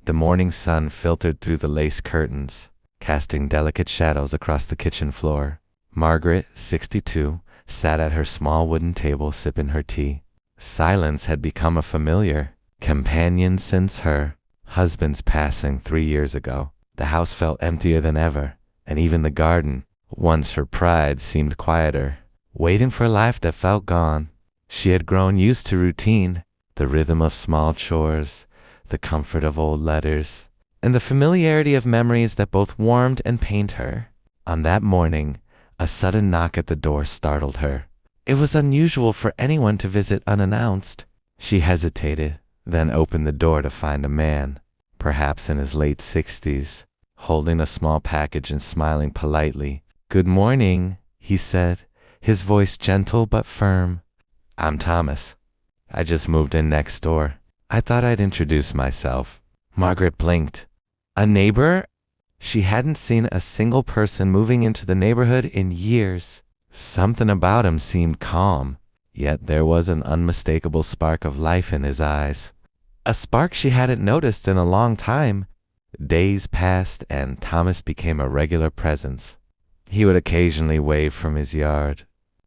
The morning sun filtered through the lace curtains, casting delicate shadows across the kitchen floor. Margaret, 62, sat at her small wooden table sipping her tea. Silence had become a familiar companion since her husband's passing 3 years ago. The house felt emptier than ever, and even the garden, once her pride, seemed quieter, waiting for life that felt gone. She had grown used to routine, the rhythm of small chores, the comfort of old letters, and the familiarity of memories that both warmed and pained her. On that morning, a sudden knock at the door startled her. It was unusual for anyone to visit unannounced. She hesitated, then opened the door to find a man, perhaps in his late 60s, holding a small package and smiling politely. "Good morning," he said, his voice gentle but firm. "I'm Thomas. I just moved in next door. I thought I'd introduce myself." Margaret blinked. A neighbor? She hadn't seen a single person moving into the neighborhood in years. Something about him seemed calm, yet there was an unmistakable spark of life in his eyes. A spark she hadn't noticed in a long time. Days passed and Thomas became a regular presence. He would occasionally wave from his yard,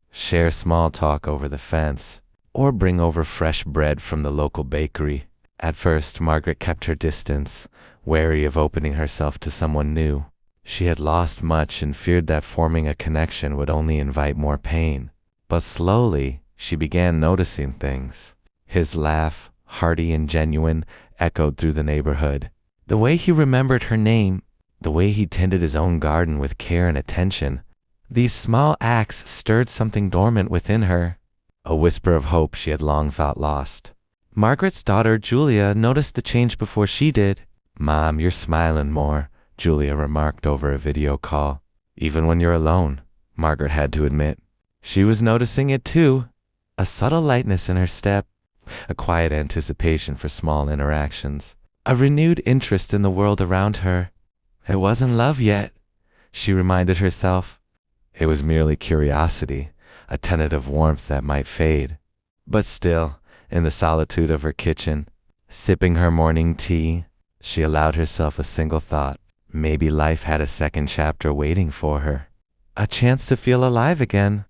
share small talk over the fence, or bring over fresh bread from the local bakery. At first, Margaret kept her distance, wary of opening herself to someone new. She had lost much and feared that forming a connection would only invite more pain. But slowly, she began noticing things. His laugh, hearty and genuine, echoed through the neighborhood. The way he remembered her name, the way he tended his own garden with care and attention, these small acts stirred something dormant within her, a whisper of hope she had long thought lost. Margaret's daughter, Julia, noticed the change before she did. "Mom, you're smiling more," Julia remarked over a video call. "Even when you're alone," Margaret had to admit. She was noticing it too, a subtle lightness in her step, a quiet anticipation for small interactions, a renewed interest in the world around her. It wasn't love yet, she reminded herself. It was merely curiosity, a tentative warmth that might fade. But still, in the solitude of her kitchen, sipping her morning tea, she allowed herself a single thought. Maybe life had a second chapter waiting for her, a chance to feel alive again.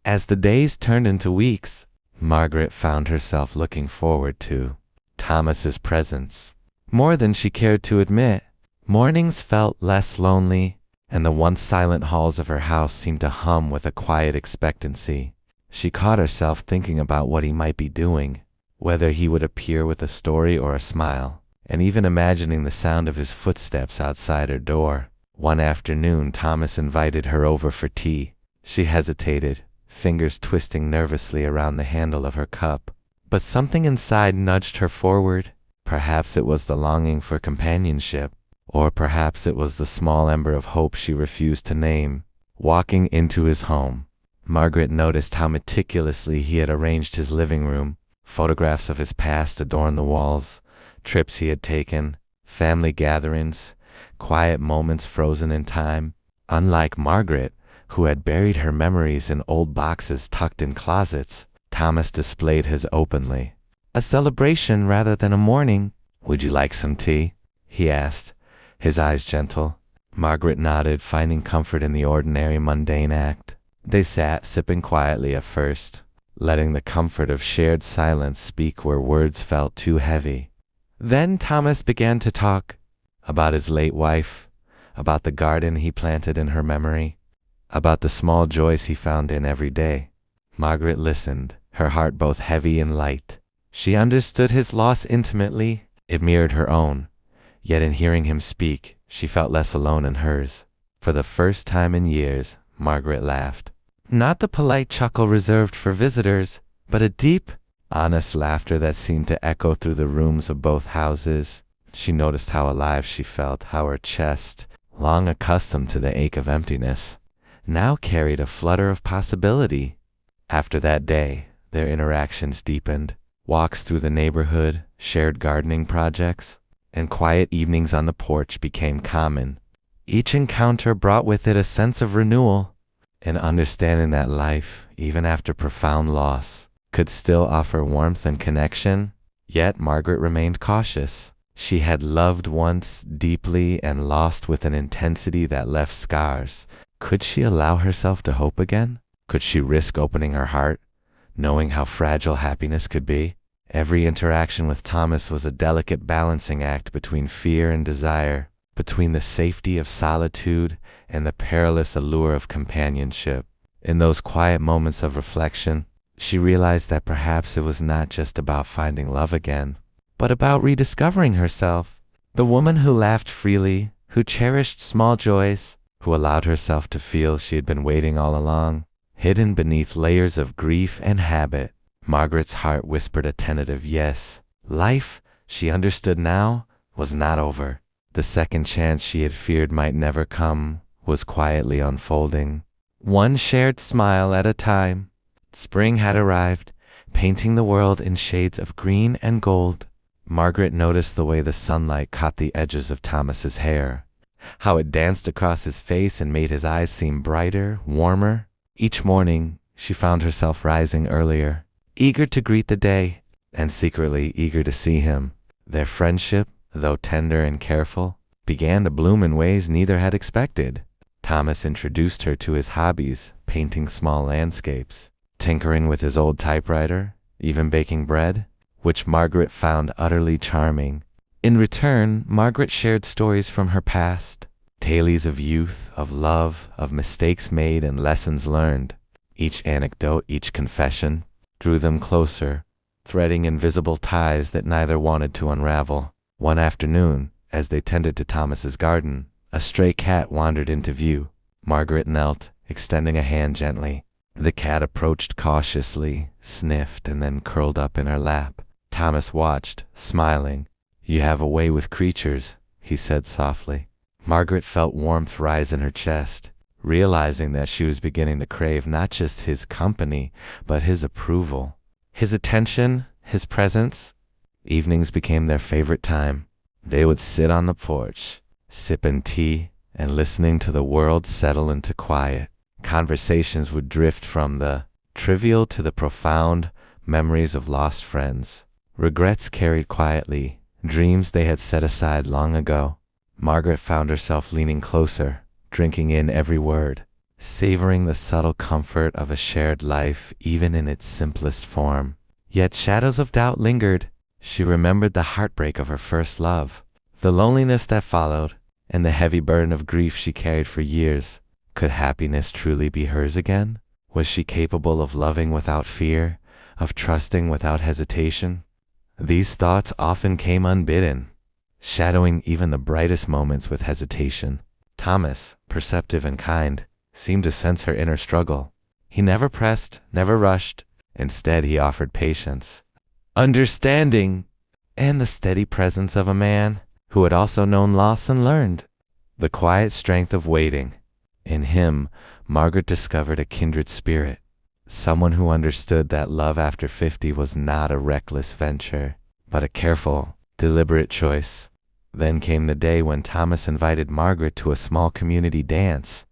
As the days turned into weeks, Margaret found herself looking forward to Thomas's presence more than she cared to admit. Mornings felt less lonely, and the once silent halls of her house seemed to hum with a quiet expectancy. She caught herself thinking about what he might be doing, whether he would appear with a story or a smile, and even imagining the sound of his footsteps outside her door. One afternoon, Thomas invited her over for tea. She hesitated, fingers twisting nervously around the handle of her cup. But something inside nudged her forward. Perhaps it was the longing for companionship, or perhaps it was the small ember of hope she refused to name. Walking into his home, Margaret noticed how meticulously he had arranged his living room. Photographs of his past adorned the walls, trips he had taken, family gatherings, quiet moments frozen in time. Unlike Margaret, who had buried her memories in old boxes tucked in closets, Thomas displayed his openly. A celebration rather than a mourning. "Would you like some tea?" he asked, his eyes gentle. Margaret nodded, finding comfort in the ordinary, mundane act. They sat, sipping quietly at first, letting the comfort of shared silence speak where words felt too heavy. Then Thomas began to talk about his late wife, about the garden he planted in her memory, about the small joys he found in every day. Margaret listened, her heart both heavy and light. She understood his loss intimately. It mirrored her own. Yet in hearing him speak, she felt less alone in hers. For the first time in years, Margaret laughed. Not the polite chuckle reserved for visitors, but a deep, honest laughter that seemed to echo through the rooms of both houses. She noticed how alive she felt, how her chest, long accustomed to the ache of emptiness, now carried a flutter of possibility. After that day, their interactions deepened. Walks through the neighborhood, shared gardening projects, and quiet evenings on the porch became common. Each encounter brought with it a sense of renewal, an understanding that life, even after profound loss, could still offer warmth and connection. Yet Margaret remained cautious. She had loved once deeply and lost with an intensity that left scars. Could she allow herself to hope again? Could she risk opening her heart, knowing how fragile happiness could be? Every interaction with Thomas was a delicate balancing act between fear and desire, between the safety of solitude and the perilous allure of companionship. In those quiet moments of reflection, she realized that perhaps it was not just about finding love again, but about rediscovering herself. The woman who laughed freely, who cherished small joys, who allowed herself to feel she had been waiting all along, hidden beneath layers of grief and habit. Margaret's heart whispered a tentative yes. Life, she understood now, was not over. The second chance she had feared might never come was quietly unfolding. One shared smile at a time. Spring had arrived, painting the world in shades of green and gold. Margaret noticed the way the sunlight caught the edges of Thomas's hair, how it danced across his face and made his eyes seem brighter, warmer. Each morning, she found herself rising earlier, eager to greet the day, and secretly eager to see him. Their friendship, though tender and careful, began to bloom in ways neither had expected. Thomas introduced her to his hobbies, painting small landscapes, tinkering with his old typewriter, even baking bread, which Margaret found utterly charming. In return, Margaret shared stories from her past, tales of youth, of love, of mistakes made and lessons learned. Each anecdote, each confession, drew them closer, threading invisible ties that neither wanted to unravel. One afternoon, as they tended to Thomas's garden, a stray cat wandered into view. Margaret knelt, extending a hand gently. The cat approached cautiously, sniffed, and then curled up in her lap. Thomas watched, smiling. "You have a way with creatures," he said softly. Margaret felt warmth rise in her chest, realizing that she was beginning to crave not just his company, but his approval, his attention, his presence. Evenings became their favorite time. They would sit on the porch, sipping tea and listening to the world settle into quiet. Conversations would drift from the trivial to the profound, memories of lost friends, regrets carried quietly, dreams they had set aside long ago. Margaret found herself leaning closer, drinking in every word, savoring the subtle comfort of a shared life even in its simplest form. Yet shadows of doubt lingered. She remembered the heartbreak of her first love, the loneliness that followed, and the heavy burden of grief she carried for years. Could happiness truly be hers again? Was she capable of loving without fear, of trusting without hesitation? These thoughts often came unbidden, shadowing even the brightest moments with hesitation. Thomas, perceptive and kind, seemed to sense her inner struggle. He never pressed, never rushed. Instead, he offered patience, understanding, and the steady presence of a man who had also known loss and learned. The quiet strength of waiting. In him, Margaret discovered a kindred spirit, someone who understood that love after 50 was not a reckless venture, but a careful, deliberate choice. Then came the day when Thomas invited Margaret to a small community dance.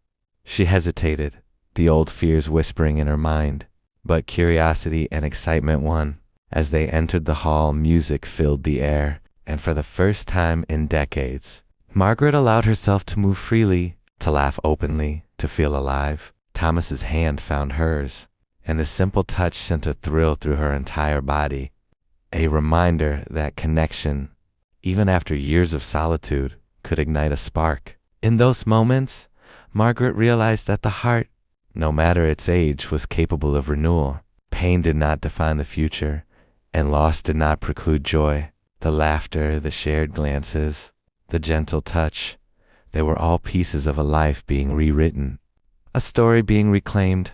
She hesitated, the old fears whispering in her mind, but curiosity and excitement won. As they entered the hall, music filled the air, and for the first time in decades, Margaret allowed herself to move freely, to laugh openly, to feel alive. Thomas's hand found hers, and the simple touch sent a thrill through her entire body, a reminder that connection, even after years of solitude, could ignite a spark. In those moments, Margaret realized that the heart, no matter its age, was capable of renewal. Pain did not define the future, and loss did not preclude joy. The laughter, the shared glances, the gentle touch, they were all pieces of a life being rewritten, a story being reclaimed.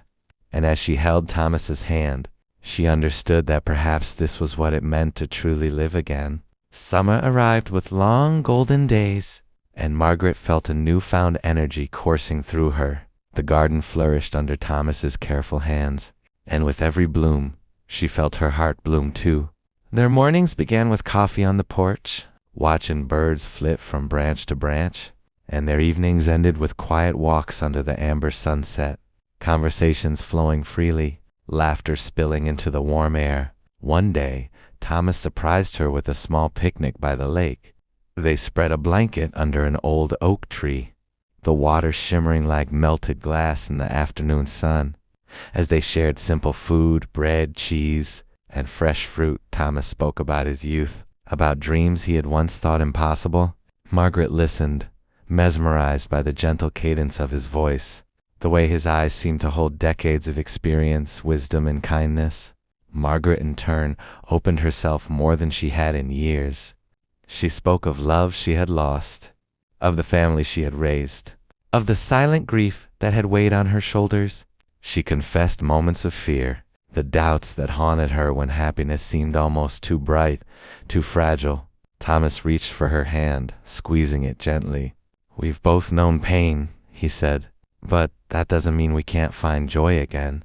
And as she held Thomas's hand, she understood that perhaps this was what it meant to truly live again. Summer arrived with long golden days, and Margaret felt a newfound energy coursing through her. The garden flourished under Thomas's careful hands, and with every bloom, she felt her heart bloom too. Their mornings began with coffee on the porch, watching birds flit from branch to branch, and their evenings ended with quiet walks under the amber sunset, conversations flowing freely, laughter spilling into the warm air. One day, Thomas surprised her with a small picnic by the lake. They spread a blanket under an old oak tree, the water shimmering like melted glass in the afternoon sun. As they shared simple food, bread, cheese, and fresh fruit, Thomas spoke about his youth, about dreams he had once thought impossible. Margaret listened, mesmerized by the gentle cadence of his voice, the way his eyes seemed to hold decades of experience, wisdom, and kindness. Margaret, in turn, opened herself more than she had in years. She spoke of love she had lost, of the family she had raised, of the silent grief that had weighed on her shoulders. She confessed moments of fear, the doubts that haunted her when happiness seemed almost too bright, too fragile. Thomas reached for her hand, squeezing it gently. "We've both known pain," he said, "but that doesn't mean we can't find joy again.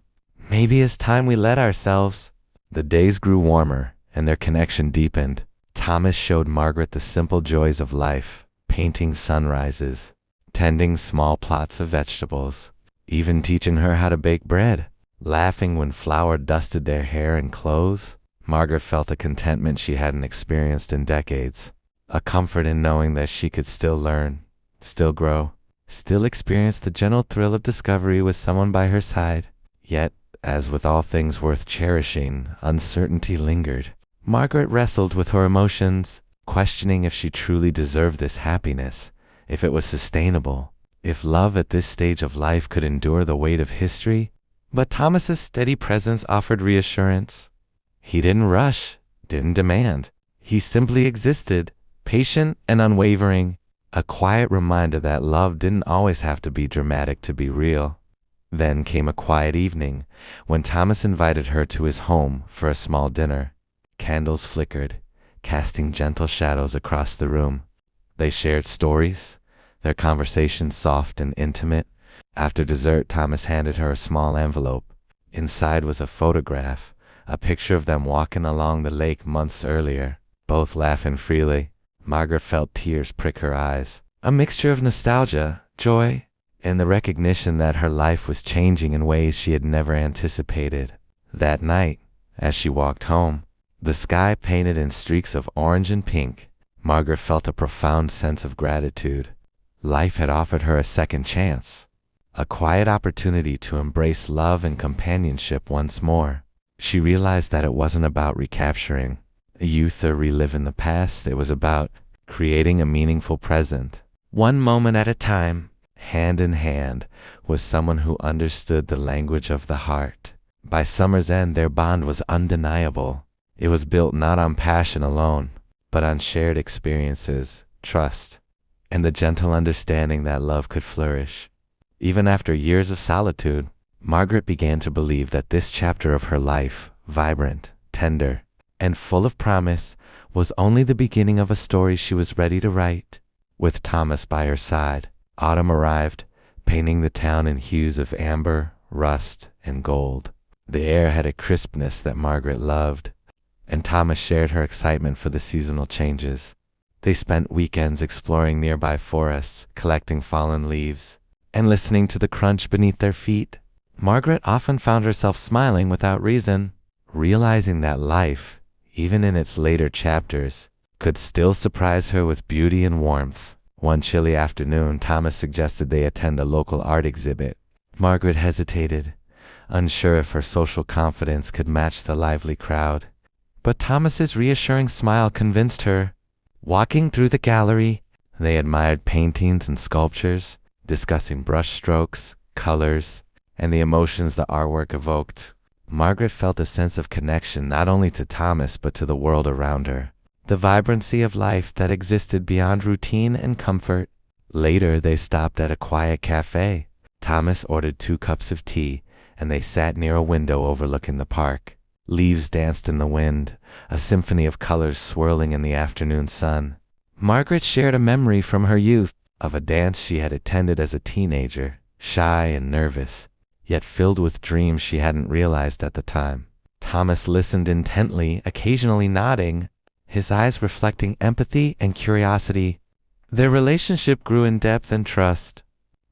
Maybe it's time we let ourselves." The days grew warmer, and their connection deepened. Thomas showed Margaret the simple joys of life, painting sunrises, tending small plots of vegetables, even teaching her how to bake bread. Laughing when flour dusted their hair and clothes, Margaret felt a contentment she hadn't experienced in decades, a comfort in knowing that she could still learn, still grow, still experience the gentle thrill of discovery with someone by her side. Yet, as with all things worth cherishing, uncertainty lingered. Margaret wrestled with her emotions, questioning if she truly deserved this happiness, if it was sustainable, if love at this stage of life could endure the weight of history. But Thomas's steady presence offered reassurance. He didn't rush, didn't demand. He simply existed, patient and unwavering, a quiet reminder that love didn't always have to be dramatic to be real. Then came a quiet evening, when Thomas invited her to his home for a small dinner. Candles flickered, casting gentle shadows across the room. They shared stories, their conversation soft and intimate. After dessert, Thomas handed her a small envelope. Inside was a photograph, a picture of them walking along the lake months earlier, both laughing freely. Margaret felt tears prick her eyes, a mixture of nostalgia, joy, and the recognition that her life was changing in ways she had never anticipated. That night, as she walked home, the sky painted in streaks of orange and pink, Margaret felt a profound sense of gratitude. Life had offered her a second chance, a quiet opportunity to embrace love and companionship once more. She realized that it wasn't about recapturing youth or reliving the past. It was about creating a meaningful present, one moment at a time, hand in hand with someone who understood the language of the heart. By summer's end, their bond was undeniable. It was built not on passion alone, but on shared experiences, trust, and the gentle understanding that love could flourish. Even after years of solitude, Margaret began to believe that this chapter of her life, vibrant, tender, and full of promise, was only the beginning of a story she was ready to write. With Thomas by her side, autumn arrived, painting the town in hues of amber, rust, and gold. The air had a crispness that Margaret loved, and Thomas shared her excitement for the seasonal changes. They spent weekends exploring nearby forests, collecting fallen leaves, and listening to the crunch beneath their feet. Margaret often found herself smiling without reason, realizing that life, even in its later chapters, could still surprise her with beauty and warmth. One chilly afternoon, Thomas suggested they attend a local art exhibit. Margaret hesitated, unsure if her social confidence could match the lively crowd. But Thomas's reassuring smile convinced her. Walking through the gallery, they admired paintings and sculptures, discussing brushstrokes, colors, and the emotions the artwork evoked. Margaret felt a sense of connection not only to Thomas but to the world around her, the vibrancy of life that existed beyond routine and comfort. Later, they stopped at a quiet cafe. Thomas ordered 2 cups of tea, and they sat near a window overlooking the park. Leaves danced in the wind, a symphony of colors swirling in the afternoon sun. Margaret shared a memory from her youth, of a dance she had attended as a teenager, shy and nervous, yet filled with dreams she hadn't realized at the time. Thomas listened intently, occasionally nodding, his eyes reflecting empathy and curiosity. Their relationship grew in depth and trust.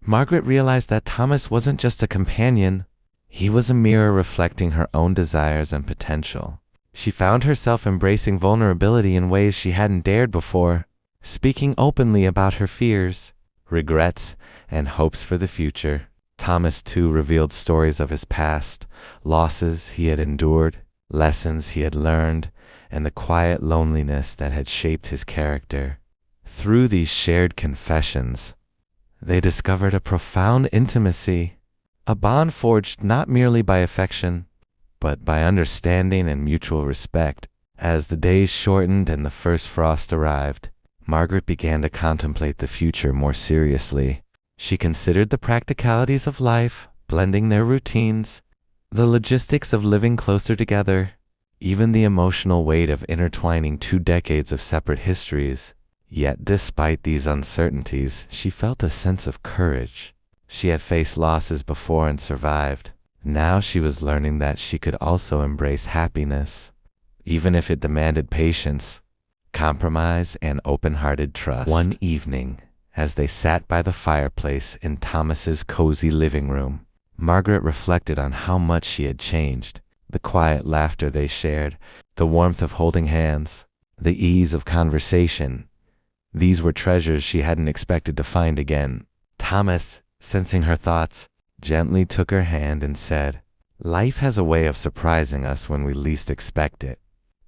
Margaret realized that Thomas wasn't just a companion, he was a mirror reflecting her own desires and potential. She found herself embracing vulnerability in ways she hadn't dared before, speaking openly about her fears, regrets, and hopes for the future. Thomas, too, revealed stories of his past, losses he had endured, lessons he had learned, and the quiet loneliness that had shaped his character. Through these shared confessions, they discovered a profound intimacy, a bond forged not merely by affection, but by understanding and mutual respect. As the days shortened and the first frost arrived, Margaret began to contemplate the future more seriously. She considered the practicalities of life, blending their routines, the logistics of living closer together, even the emotional weight of intertwining 2 decades of separate histories. Yet despite these uncertainties, she felt a sense of courage. She had faced losses before and survived. Now she was learning that she could also embrace happiness, even if it demanded patience, compromise, and open-hearted trust. One evening, as they sat by the fireplace in Thomas's cozy living room, Margaret reflected on how much she had changed. The quiet laughter they shared, the warmth of holding hands, the ease of conversation. These were treasures she hadn't expected to find again. Thomas, sensing her thoughts, gently took her hand and said, "Life has a way of surprising us when we least expect it.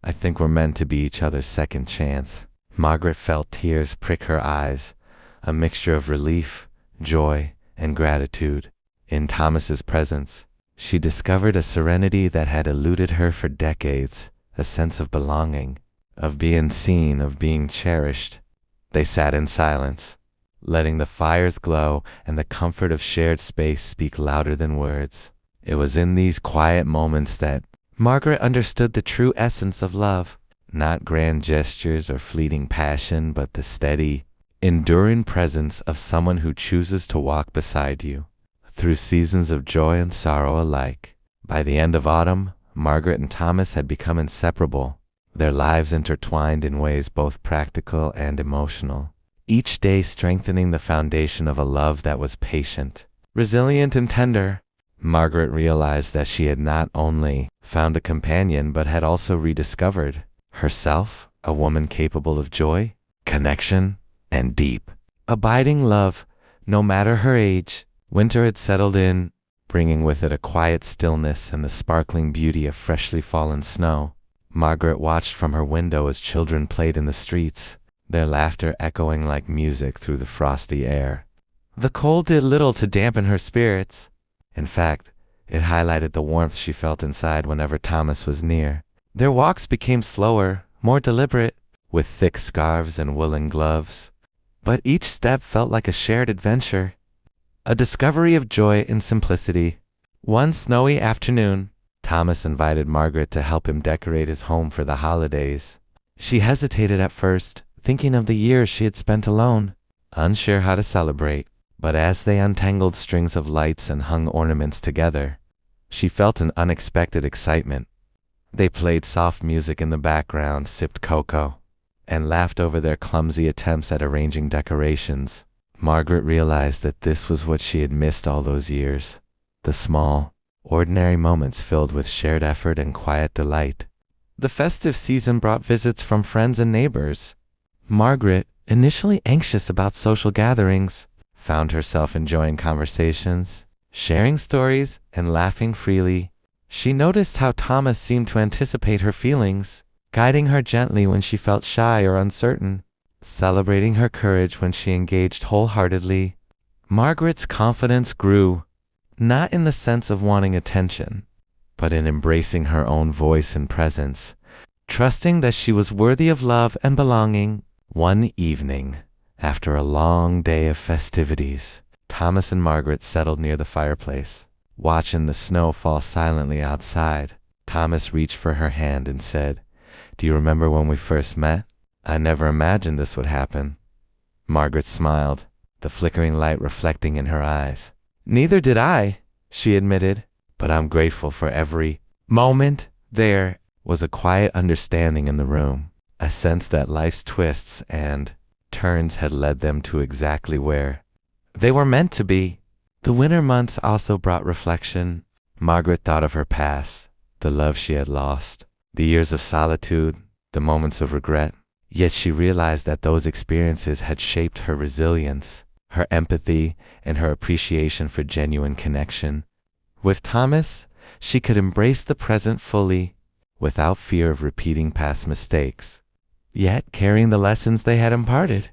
I think we're meant to be each other's second chance." Margaret felt tears prick her eyes, a mixture of relief, joy, and gratitude. In Thomas's presence, she discovered a serenity that had eluded her for decades, a sense of belonging, of being seen, of being cherished. They sat in silence, letting the fire's glow and the comfort of shared space speak louder than words. It was in these quiet moments that Margaret understood the true essence of love, not grand gestures or fleeting passion, but the steady, enduring presence of someone who chooses to walk beside you through seasons of joy and sorrow alike. By the end of autumn, Margaret and Thomas had become inseparable, their lives intertwined in ways both practical and emotional, each day strengthening the foundation of a love that was patient, resilient, and tender. Margaret realized that she had not only found a companion but had also rediscovered herself, a woman capable of joy, connection, and deep, abiding love, no matter her age. Winter had settled in, bringing with it a quiet stillness and the sparkling beauty of freshly fallen snow. Margaret watched from her window as children played in the streets, their laughter echoing like music through the frosty air. The cold did little to dampen her spirits. In fact, it highlighted the warmth she felt inside whenever Thomas was near. Their walks became slower, more deliberate, with thick scarves and woolen gloves. But each step felt like a shared adventure, a discovery of joy in simplicity. One snowy afternoon, Thomas invited Margaret to help him decorate his home for the holidays. She hesitated at first, thinking of the years she had spent alone, unsure how to celebrate. But as they untangled strings of lights and hung ornaments together, she felt an unexpected excitement. They played soft music in the background, sipped cocoa, and laughed over their clumsy attempts at arranging decorations. Margaret realized that this was what she had missed all those years, the small, ordinary moments filled with shared effort and quiet delight. The festive season brought visits from friends and neighbors. Margaret, initially anxious about social gatherings, found herself enjoying conversations, sharing stories, and laughing freely. She noticed how Thomas seemed to anticipate her feelings, guiding her gently when she felt shy or uncertain, celebrating her courage when she engaged wholeheartedly. Margaret's confidence grew, not in the sense of wanting attention, but in embracing her own voice and presence, trusting that she was worthy of love and belonging. One evening, after a long day of festivities, Thomas and Margaret settled near the fireplace, watching the snow fall silently outside. Thomas reached for her hand and said, "Do you remember when we first met? I never imagined this would happen." Margaret smiled, the flickering light reflecting in her eyes. "Neither did I," she admitted, "but I'm grateful for every moment." There was a quiet understanding in the room, a sense that life's twists and turns had led them to exactly where they were meant to be. The winter months also brought reflection. Margaret thought of her past, the love she had lost, the years of solitude, the moments of regret. Yet she realized that those experiences had shaped her resilience, her empathy, and her appreciation for genuine connection. With Thomas, she could embrace the present fully, without fear of repeating past mistakes, yet carrying the lessons they had imparted.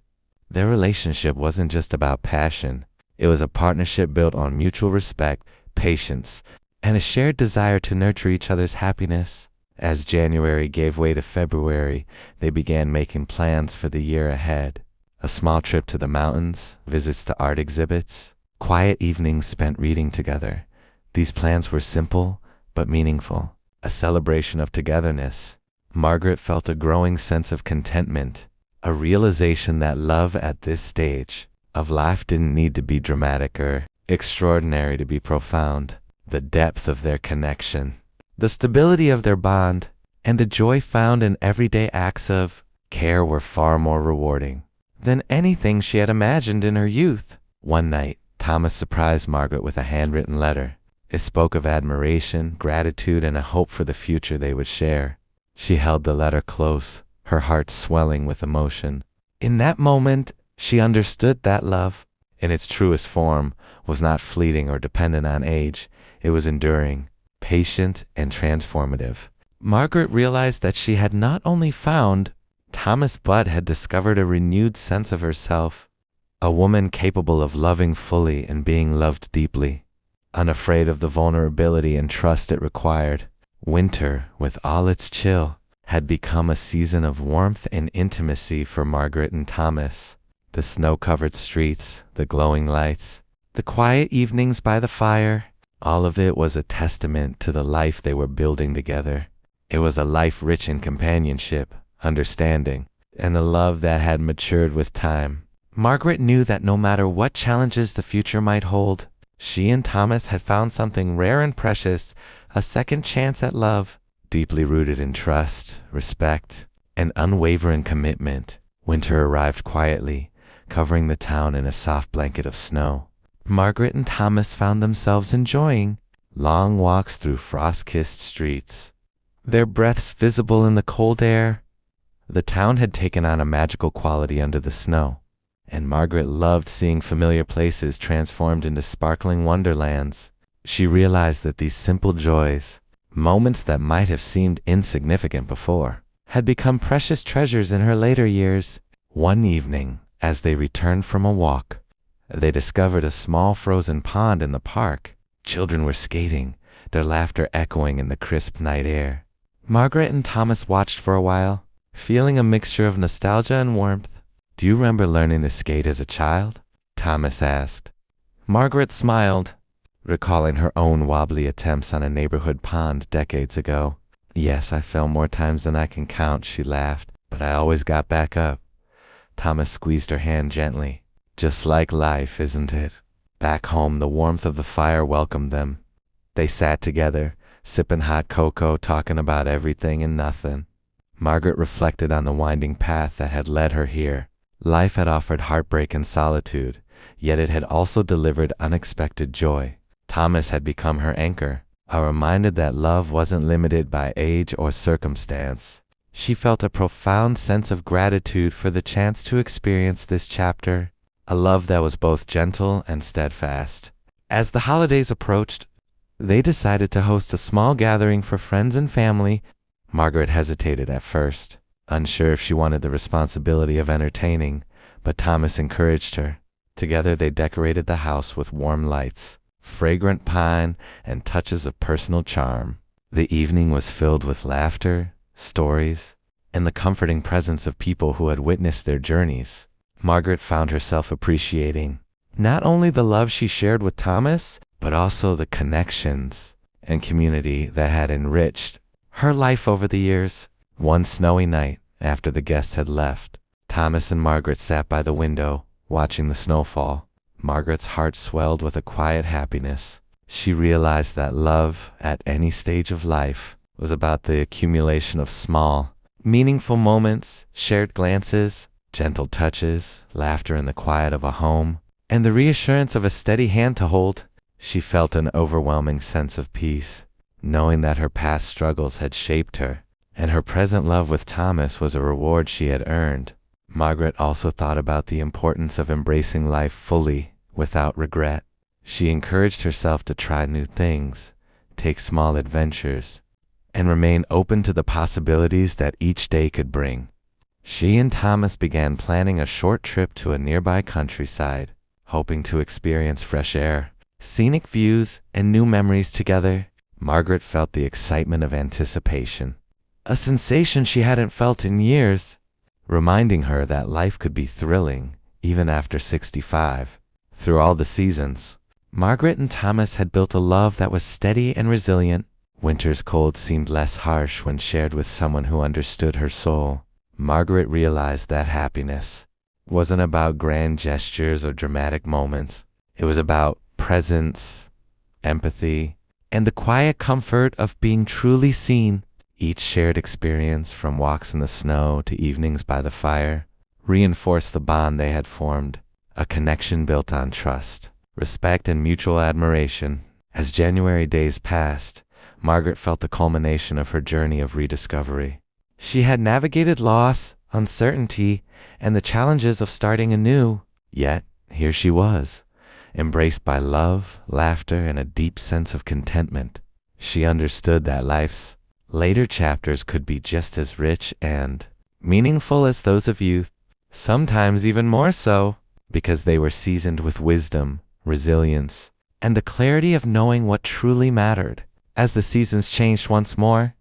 Their relationship wasn't just about passion. It was a partnership built on mutual respect, patience, and a shared desire to nurture each other's happiness. As January gave way to February, they began making plans for the year ahead. A small trip to the mountains, visits to art exhibits, quiet evenings spent reading together. These plans were simple but meaningful, a celebration of togetherness. Margaret felt a growing sense of contentment, a realization that love at this stage of life didn't need to be dramatic or extraordinary to be profound. The depth of their connection, the stability of their bond, and the joy found in everyday acts of care were far more rewarding than anything she had imagined in her youth. One night, Thomas surprised Margaret with a handwritten letter. It spoke of admiration, gratitude, and a hope for the future they would share. She held the letter close, her heart swelling with emotion. In that moment, she understood that love, in its truest form, was not fleeting or dependent on age. It was enduring, patient, and transformative. Margaret realized that she had not only found Thomas but had discovered a renewed sense of herself, a woman capable of loving fully and being loved deeply, unafraid of the vulnerability and trust it required. Winter, with all its chill, had become a season of warmth and intimacy for Margaret and Thomas. The snow-covered streets, the glowing lights, the quiet evenings by the fire, all of it was a testament to the life they were building together. It was a life rich in companionship, understanding, and a love that had matured with time. Margaret knew that no matter what challenges the future might hold, she and Thomas had found something rare and precious, a second chance at love, deeply rooted in trust, respect, and unwavering commitment. Winter arrived quietly, covering the town in a soft blanket of snow. Margaret and Thomas found themselves enjoying long walks through frost-kissed streets, their breaths visible in the cold air. The town had taken on a magical quality under the snow, and Margaret loved seeing familiar places transformed into sparkling wonderlands. She realized that these simple joys, moments that might have seemed insignificant before, had become precious treasures in her later years. One evening, as they returned from a walk, they discovered a small frozen pond in the park. Children were skating, their laughter echoing in the crisp night air. Margaret and Thomas watched for a while, feeling a mixture of nostalgia and warmth. "Do you remember learning to skate as a child?" Thomas asked. Margaret smiled, recalling her own wobbly attempts on a neighborhood pond decades ago. "Yes, I fell more times than I can count," she laughed, "but I always got back up." Thomas squeezed her hand gently. "Just like life, isn't it?" Back home, the warmth of the fire welcomed them. They sat together, sipping hot cocoa, talking about everything and nothing. Margaret reflected on the winding path that had led her here. Life had offered heartbreak and solitude, yet it had also delivered unexpected joy. Thomas had become her anchor, a reminder that love wasn't limited by age or circumstance. She felt a profound sense of gratitude for the chance to experience this chapter, a love that was both gentle and steadfast. As the holidays approached, they decided to host a small gathering for friends and family. Margaret hesitated at first, unsure if she wanted the responsibility of entertaining, but Thomas encouraged her. Together they decorated the house with warm lights, fragrant pine, and touches of personal charm. The evening was filled with laughter, stories, and the comforting presence of people who had witnessed their journeys. Margaret found herself appreciating not only the love she shared with Thomas, but also the connections and community that had enriched her life over the years. One snowy night, after the guests had left, Thomas and Margaret sat by the window, watching the snowfall. Margaret's heart swelled with a quiet happiness. She realized that love, at any stage of life, was about the accumulation of small, meaningful moments, shared glances, gentle touches, laughter in the quiet of a home, and the reassurance of a steady hand to hold. She felt an overwhelming sense of peace, knowing that her past struggles had shaped her, and her present love with Thomas was a reward she had earned. Margaret also thought about the importance of embracing life fully, without regret. She encouraged herself to try new things, take small adventures, and remain open to the possibilities that each day could bring. She and Thomas began planning a short trip to a nearby countryside, hoping to experience fresh air, scenic views, and new memories together. Margaret felt the excitement of anticipation, a sensation she hadn't felt in years, reminding her that life could be thrilling even after 65. Through all the seasons, Margaret and Thomas had built a love that was steady and resilient. Winter's cold seemed less harsh when shared with someone who understood her soul. Margaret realized that happiness wasn't about grand gestures or dramatic moments. It was about presence, empathy, and the quiet comfort of being truly seen. Each shared experience, from walks in the snow to evenings by the fire, reinforced the bond they had formed, a connection built on trust, respect, and mutual admiration. As January days passed, Margaret felt the culmination of her journey of rediscovery. She had navigated loss, uncertainty, and the challenges of starting anew. Yet, here she was, embraced by love, laughter, and a deep sense of contentment. She understood that life's later chapters could be just as rich and meaningful as those of youth, sometimes even more so, because they were seasoned with wisdom, resilience, and the clarity of knowing what truly mattered. As the seasons changed once more,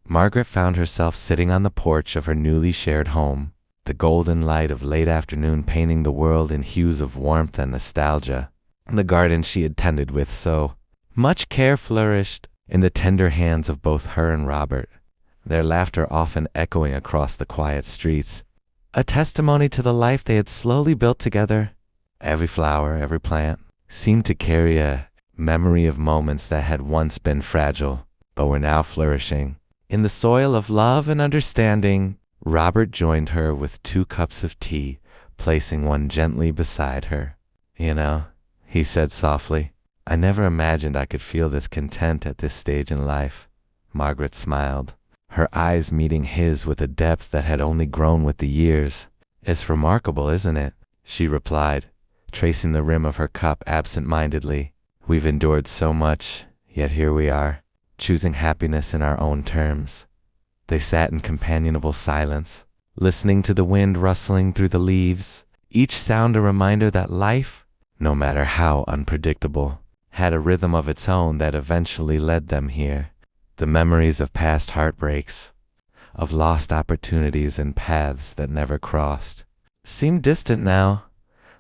Margaret found herself sitting on the porch of her newly shared home, the golden light of late afternoon painting the world in hues of warmth and nostalgia. The garden she had tended with so much care flourished in the tender hands of both her and Robert, their laughter often echoing across the quiet streets, a testimony to the life they had slowly built together. Every flower, every plant, seemed to carry a memory of moments that had once been fragile, but were now flourishing. In the soil of love and understanding, Robert joined her with 2 cups of tea, placing one gently beside her. "You know," he said softly, "I never imagined I could feel this content at this stage in life." Margaret smiled, her eyes meeting his with a depth that had only grown with the years. "It's remarkable, isn't it?" she replied, tracing the rim of her cup absent-mindedly. "We've endured so much, yet here we are, choosing happiness in our own terms." They sat in companionable silence, listening to the wind rustling through the leaves, each sound a reminder that life, no matter how unpredictable, had a rhythm of its own that eventually led them here. The memories of past heartbreaks, of lost opportunities and paths that never crossed, seemed distant now,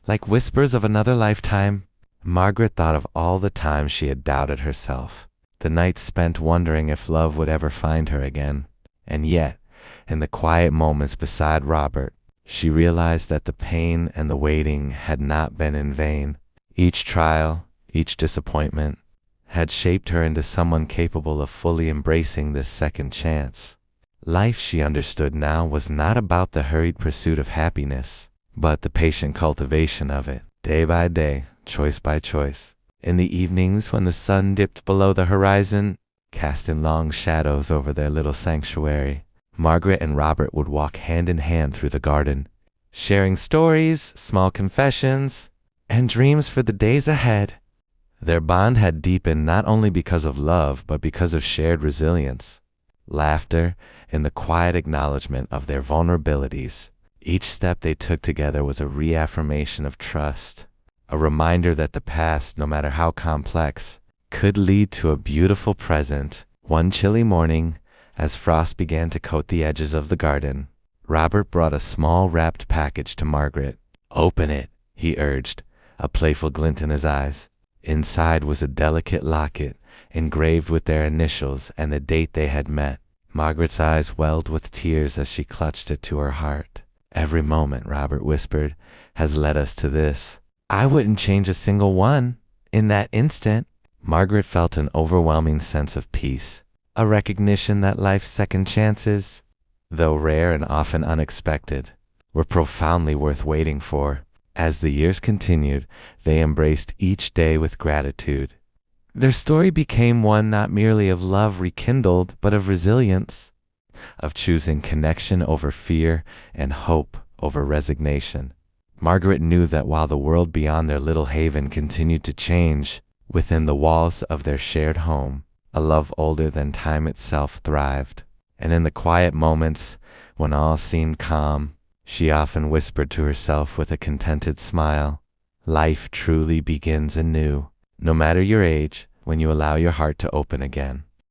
like whispers of another lifetime. Margaret thought of all the times she had doubted herself, the nights spent wondering if love would ever find her again. And yet, in the quiet moments beside Robert, she realized that the pain and the waiting had not been in vain. Each trial, each disappointment, had shaped her into someone capable of fully embracing this second chance. Life, she understood now, was not about the hurried pursuit of happiness, but the patient cultivation of it, day by day, choice by choice. In the evenings, when the sun dipped below the horizon, casting long shadows over their little sanctuary, Margaret and Robert would walk hand in hand through the garden, sharing stories, small confessions, and dreams for the days ahead. Their bond had deepened not only because of love, but because of shared resilience, laughter, and the quiet acknowledgement of their vulnerabilities. Each step they took together was a reaffirmation of trust, a reminder that the past, no matter how complex, could lead to a beautiful present. One chilly morning, as frost began to coat the edges of the garden, Robert brought a small wrapped package to Margaret. "Open it," he urged, a playful glint in his eyes. Inside was a delicate locket, engraved with their initials and the date they had met. Margaret's eyes welled with tears as she clutched it to her heart. "Every moment," Robert whispered, "has led us to this. I wouldn't change a single one." In that instant, Margaret felt an overwhelming sense of peace, a recognition that life's second chances, though rare and often unexpected, were profoundly worth waiting for. As the years continued, they embraced each day with gratitude. Their story became one not merely of love rekindled, but of resilience, of choosing connection over fear and hope over resignation. Margaret knew that while the world beyond their little haven continued to change, within the walls of their shared home, a love older than time itself thrived. And in the quiet moments, when all seemed calm, she often whispered to herself with a contented smile, "Life truly begins anew, no matter your age, when you allow your heart to open again."